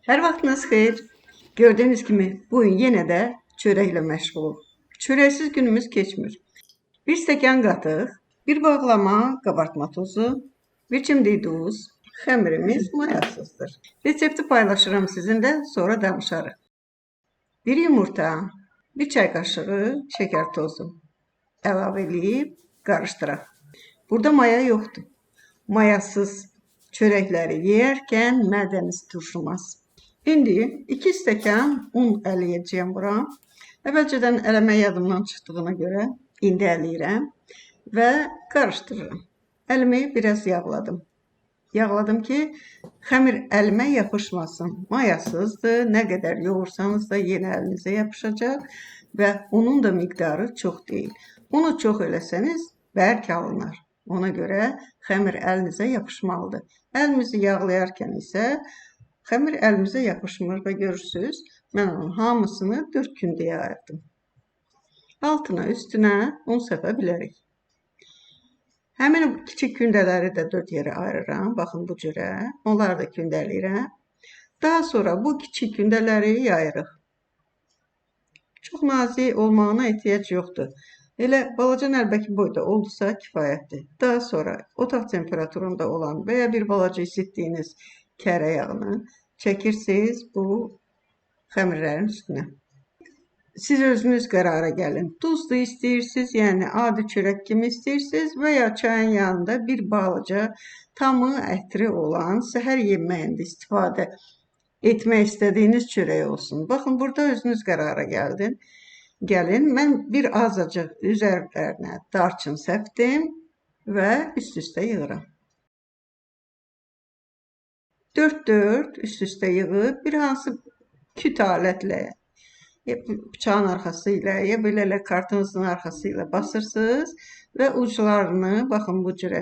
Her vaxtınız xeyir. Gördüğünüz kimi bugün yenə də çörəklə məşğuluq. Çörəksiz günümüz keçmir. Bir stəkan qatıq, bir bağlama qabartma tozu, bir çimdik duz, xəmirimiz mayasızdır. Resepti paylaşıram sizinlə, sonra danışarıq. Bir yumurta, bir çay qaşığı şəkər tozu əlavə edib qarışdıraq. Burada maya yoxdur. Mayasız çörəkləri yeyərkən mədəniz turşumaz. İndi 2 stəkan un ələyəcəyəm bura. Əvvəlcədən eləmək yadımdan çıxdığına görə indi ələyirəm və qarışdırıram. Əlimi biraz yağladım. Yağladım ki, xəmir əlimə yapışmasın. Mayasızdır, nə qədər yoğursanız da yenə əlinizə yapışacaq və unun da miqdarı çox deyil. Unu çox eləsəniz bərk alınır. Ona görə xəmir əlinizə yapışmalıdır. Əlimizi yağlayarkən isə xəmir əlimizə yapışmır və görürsünüz, mən onun hamısını 4 gündəyə ayırdım. Altına, üstünə un səpə bilərik. Həmin kiçik gündələri də 4 yerə ayırıram. Baxın bu cürə. Onları da gündələyirəm. Daha sonra bu kiçik gündələri yayırıq. Çox nazik olmağına ehtiyac yoxdur. Elə balaca nəlbəki boyda oldusa kifayətdir. Daha sonra otaq temperaturunda olan və ya bir balaca isitdiyiniz kərə yağını çəkirsiniz bu xəmirlərin üstünə. Siz özünüz qərara gəlin. Duzlu istəyirsiniz, yəni adi çörək kimi istəyirsiniz və ya çayın yanında bir balaca tamı ətri olan səhər yeməyində istifadə etmək istədiyiniz çörək olsun. Baxın, burada özünüz qərara gəlin. Mən bir azacıq üzərlərinə darçın səpdim və üst-üstə yığıram. 4-4 üst-üstə yığıb bir hansı küt alətlə, ya bıçağın arxası ilə, ya belə kartınızın arxası ilə basırsınız və uclarını, baxın bu cürə,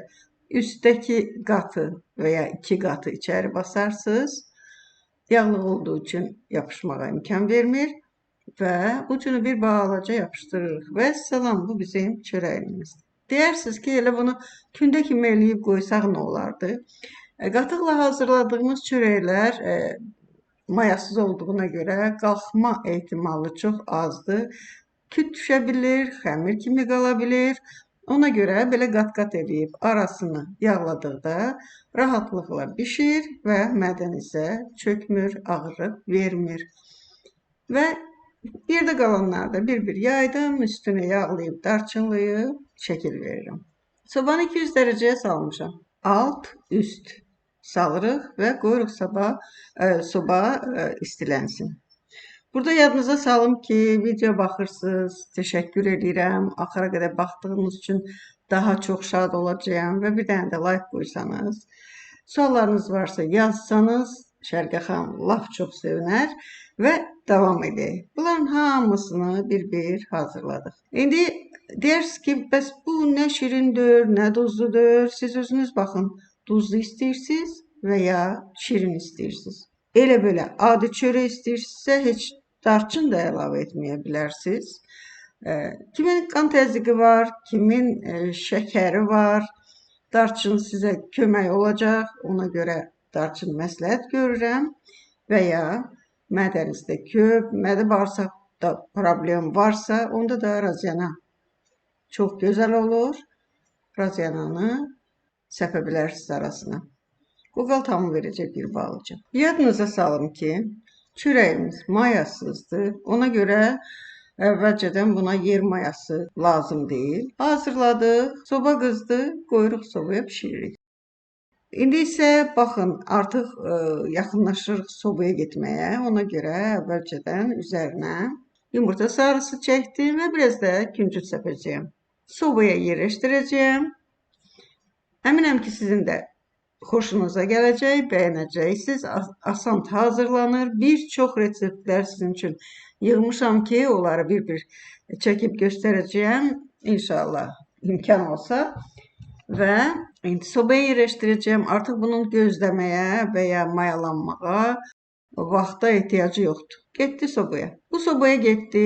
üstdəki qatı və ya 2 qatı içəri basarsınız. Yağlıq olduğu üçün yapışmağa imkan vermir və ucunu bir balaca yapışdırırıq və salam, bu bizim çörəyimizdir. Deyirsiniz ki, elə bunu kündə kimi eləyib qoysaq nə olardı? Qatıqla hazırladığımız çörəklər mayasız olduğuna görə qalxma ehtimalı çox azdır. Küt düşə bilir, xəmir kimi qala bilir. Ona görə belə qat-qat edib arasını yağladıqda rahatlıqla bişir və mədənizə çökmür, ağırlıq vermir. Və yerdə qalanları da bir-bir yaydım, üstünə yağlayıb, darçınlayıb şəkil verirəm. Sobanı 200 dərəcəyə salmışam. Alt, üst salırıq və qoyuruq soba istilənsin. Burada yadınıza salım ki, video baxırsınız, təşəkkür edirəm. Axıra qədər baxdığınız üçün daha çox şad olacağam və bir dənə də like qoysanız, suallarınız varsa yazsanız, Şərqə xanım laf çox sevinər və davam edək. Bunların hamısını bir-bir hazırladıq. İndi deyirsiniz ki, bəs bu nə şirindir, nə duzludur, siz özünüz baxın. Duzlu istəyirsiniz və ya şirin istəyirsiniz. Elə belə adi çörək istəyirsinizsə heç darçın da əlavə etməyə bilərsiniz. Kimin qan təzyiqi var, kimin şəkəri var. Darçın sizə kömək olacaq. Ona görə darçın məsləhət görürəm. Və ya mədənizdə köp, mədə bağırsaqda problem varsa, onda da raziana çox gözəl olur. Raziananı səpə bilərsiniz arasına. Qoqal tamı verəcək bir balaca. Yadınıza salım ki, çörəyimiz mayasızdır. Ona görə əvvəlcədən buna yer mayası lazım deyil. Hazırladıq, soba qızdı, qoyuruq sobaya pişiririk. İndi isə baxın, artıq yaxınlaşırıq sobaya getməyə. Ona görə əvvəlcədən üzərinə yumurta sarısı çəkdim və biraz da küncüt səpəcəyəm. Sobaya yerləşdirəcəyəm. Əminəm ki, sizin də xoşunuza gələcək, bəyənəcəksiniz. Asan hazırlanır. Bir çox reseptlər sizin üçün yığmışam ki, onları bir-bir çəkib göstərəcəyəm. İnşallah imkan olsa. Və indi sobaya yerləşdirəcəyəm. Artıq bunun gözləməyə və ya mayalanmağa vaxta ehtiyacı yoxdur. Getdi sobaya. Bu sobaya getdi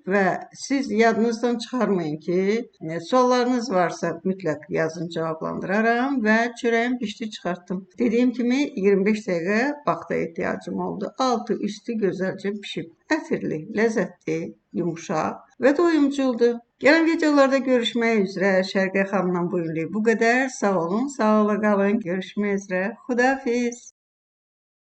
və siz yadınızdan çıxarmayın ki, suallarınız varsa mütləq yazın, cavablandıraram və çörəyim bişdi, çıxartdım. Dediyim kimi 25 dəqiqə vaxta ehtiyacım oldu. Altı üstü gözəlcə pişib. Ətirli, ləzzətli, yumuşaq və doyumculdur. Gələn videolarda görüşmək üzrə. Şərqə xanımdan bu günlük bu qədər. Sağ olun, sağlıqla qalın. Görüşmək üzrə. Xudahafiz.